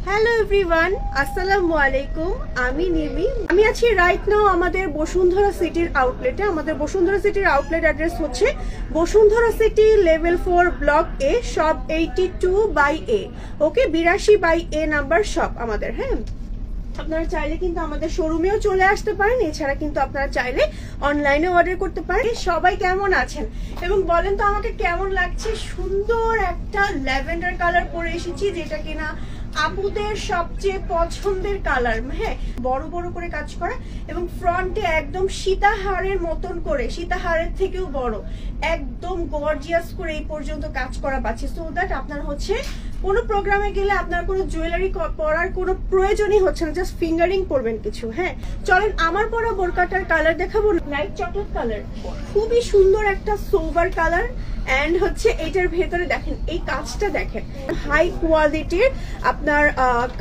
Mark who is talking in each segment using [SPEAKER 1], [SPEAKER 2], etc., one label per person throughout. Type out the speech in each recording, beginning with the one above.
[SPEAKER 1] Hello everyone, আসসালামু আলাইকুম। আমি নিমি। আমি আছি রাইট নাও আমাদের বসুন্ধরা সিটির আউটলেটে। আমাদের বসুন্ধরা সিটির আউটলেট অ্যাড্রেস হচ্ছে বসুন্ধরা সিটি লেভেল 4 ব্লক এ, শপ 82/A। ওকে, 82/A নাম্বার শপ আমাদের। হ্যাঁ, আপনারা চাইলে কিন্তু আমাদের শোরুমেও চলে আসতে পারেন, এছাড়া কিন্তু আপনারা চাইলে অনলাইনে অর্ডার করতে পারেন। সবাই কেমন আছেন এবং বলেন তো আমাকে কেমন লাগছে? সুন্দর একটা ল্যাভেন্ডার কালার পরে এসেছি, যেটা কিনা আপুদের সবচেয়ে পছন্দের কালার। হ্যাঁ, বড় বড় করে কাজ করা এবং ফ্রন্টে একদম সীতাহারের মতন করে, সীতাহারের থেকেও বড়, একদম গর্জিয়াস করে এই পর্যন্ত কাজ করা পাচ্ছি। সো দ্যাট আপনার হচ্ছে কোনো প্রোগ্রামে গেলে আপনার কোনো জুয়েলারি পরার কোনো প্রয়োজনই হচ্ছে না, জাস্ট ফিঙ্গারিং করবেন কিছু। হ্যাঁ, চলেন আমার পরা বোরকাটার কালার দেখাবো। লাইট চকলেট কালার, খুবই সুন্দর একটা সোভার কালার। এন্ড হচ্ছে এটার ভেতরে দেখেন, এই কাজটা দেখেন, হাই কোয়ালিটির আপনার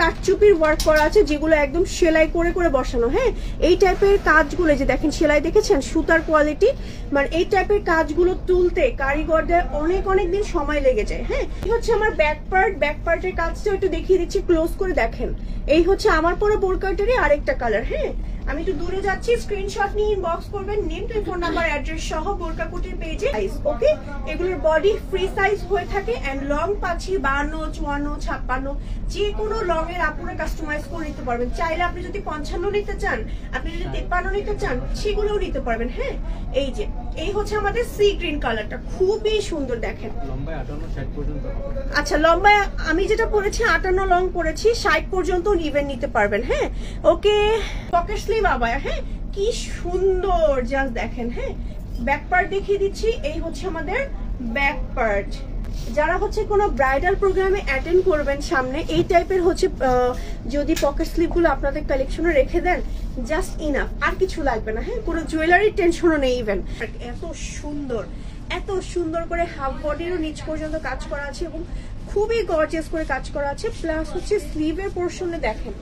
[SPEAKER 1] কাঠচুপির ওয়ার্ক করা আছে, যেগুলো একদম সেলাই করে করে বসানো। হ্যাঁ, এই টাইপের কাজগুলো যে দেখেন, সেলাই দেখেছেন, সুতার কোয়ালিটি, মানে এই টাইপের কাজগুলো তুলতে কারিগরদের অনেক অনেক দিন সময় লেগে যায়। হ্যাঁ, এই হচ্ছে আমার ব্যাক পার্টের কাজটা একটু দেখিয়ে দিচ্ছি, ক্লোজ করে দেখেন। এই হচ্ছে আমার পরা বোরকাটারই আরেকটা কালার। হ্যাঁ, আমি একটু দূরে যাচ্ছি, স্ক্রিনশট নিয়ে ইনবক্স করবেন, নেম, টেলিফোন নাম্বার, অ্যাড্রেস সহ বোরকা কুটির পেজে। ওকে, এগুলোর বডি ফ্রি সাইজ হয়ে থাকে এন্ড লং পাচ্ছি 52, 54, 56, যে কোনো লং এর আপনারা কাস্টমাইজ করে নিতে পারবেন। চাইলে আপনি যদি 55 নিতে চান, আপনি যদি 53 নিতে চান, সেগুলোও নিতে পারবেন। হ্যাঁ, এই যে এই হচ্ছে আমাদের সি গ্রিন কালারটা, খুবই সুন্দর দেখেন।
[SPEAKER 2] লম্বায় 58-60 পর্যন্ত হবে।
[SPEAKER 1] আচ্ছা, লম্বায় আমি যেটা পরেছি 58, লং পরেছি 60 পর্যন্ত ইভেন নিতে পারবেন। হ্যাঁ, ওকে, পকেট স্লিভ আবায়া। হ্যাঁ, কি সুন্দর, জাস্ট দেখেন। হ্যাঁ, ব্যাক পার্ট দেখিয়ে দিচ্ছি, এই হচ্ছে আমাদের ব্যাক পার্ট। যারা হচ্ছে কোনো ব্রাইডাল প্রোগ্রামে অ্যাটেন্ড করবেন সামনে, এই টাইপের হচ্ছে যদি পকেট স্লিভগুলো আপনাদের কালেকশনে রেখে দেন, জাস্ট ইনাফ, আর কিছু লাগবে না। হ্যাঁ, কোনো জুয়েলারির টেনশনও নেই। ইভেন এত সুন্দর, এত সুন্দর করে হাফ বডিরও নিচ পর্যন্ত কাজ করা আছে এবং খুবই গর্জিয়াস করে কাজ করা আছে। প্লাস হচ্ছে স্লিভের পোর্শনে দেখেন,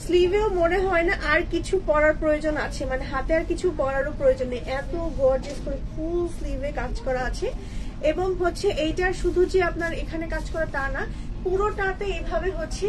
[SPEAKER 1] স্লিভেও মনে হয় না আর কিছু পরার প্রয়োজন আছে, মানে হাতে আর কিছু পরারও প্রয়োজন নেই, এত গর্জিয়াস করে ফুল স্লিভে কাজ করা আছে। এবং হচ্ছে এইটার শুধু যে আপনার এখানে কাজ করা তা না, পুরোটাতে এভাবে হচ্ছে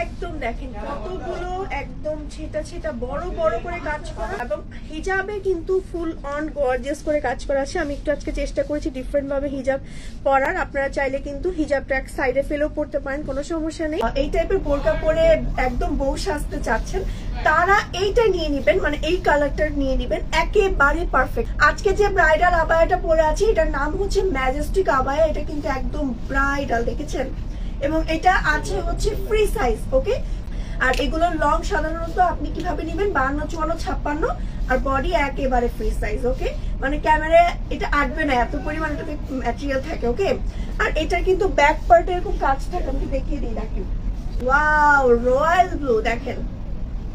[SPEAKER 1] একদম দেখেন কতগুলো একদম ছেটা ছেটা বড় বড় করে কাজ করা, এবং হিজাবে কিন্তু ফুল অন গর্জিয়াস করে কাজ করা আছে। আমি একটু আজকে চেষ্টা করেছি ডিফারেন্ট ভাবে হিজাব পরার, আপনারা চাইলে কিন্তু হিজাবটা এক সাইডে ফেলেও পড়তে পারেন, কোনো সমস্যা নেই। এই টাইপের বোরকা পরে একদম বউ সাজতে চাচ্ছেন, তারা এইটা নিয়ে নিবেন, মানে এই কালারটা নিয়ে নিবেন, একেবারে পারফেক্ট। আজকে যে ব্রাইডাল আবায়াটা পরে আছি, এটার নাম হচ্ছে ম্যাজেস্টিক আবায়া। এটা কিন্তু একদম ব্রাইডাল, দেখেছেন, এবং এটা আছে হচ্ছে ফ্রি সাইজ। ওকে, আর এগুলোর লং সাধারণত আপনি কিভাবে নেবেন, 52, 54, 56, আর বডি একেবারে ফ্রি সাইজ। ওকে, মানে ক্যামেরায় এটা আটবে না, এত পরিমাণ এটাতে ম্যাটেরিয়াল থাকে। ওকে, আর এটা কিন্তু ব্যাক পার্টে এরকম কাজ থাকে, আমি দেখিয়ে দিই, দেখেন। ওয়াও, রয়্যাল ব্লু, দেখেন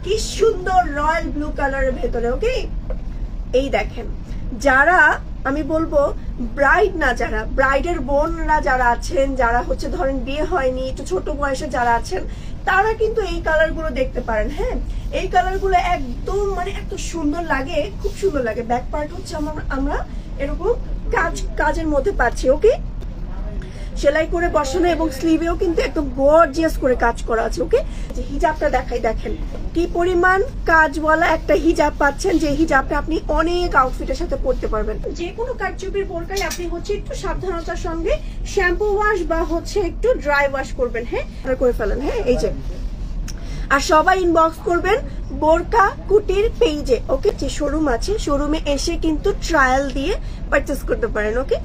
[SPEAKER 1] কি সুন্দর রয়্যাল ব্লু কালারের ভেতরে। ওকে, এই দেখেন, যারা আমি বলবো ব্রাইড না, যারা ব্রাইডের বোনরা যারা আছেন, যারা হচ্ছে ধরেন বিয়ে হয়নি, একটু ছোট বয়সে যারা আছেন, তারা কিন্তু এই কালার গুলো দেখতে পারেন। হ্যাঁ, এই কালার গুলো একদম মানে এত সুন্দর লাগে, খুব সুন্দর লাগে। ব্যাক পার্ট হচ্ছে আমরা এরকম কাজের মধ্যে পাচ্ছি। ওকে, সেলাই করে বসানো এবং স্লিভেও কিন্তু একদম গর্জিয়াস করে কাজ করা আছে। ওকে, যে হিজাবটা দেখাই, দেখেন কি পরিমাণ কাজওয়ালা একটা হিজাব পাচ্ছেন, যে হিজাবটা আপনি অনেক আউটফিটের সাথে পরতে পারবেন। যে কোনো কারচুপির বোরকায় আপনি হচ্ছে একটু সাবধানতার সঙ্গে শ্যাম্পু ওয়াশ বা হচ্ছে একটু ড্রাই ওয়াশ করবেন। হ্যাঁ, করে ফেলেন। হ্যাঁ, এই যে, আর সবাই ইনবক্স করবেন বোরকা কুটির পেজে। ওকে, যে শোরুম আছে, শোরুমে এসে কিন্তু ট্রায়াল দিয়ে পারচেস করতে পারেন। ওকে,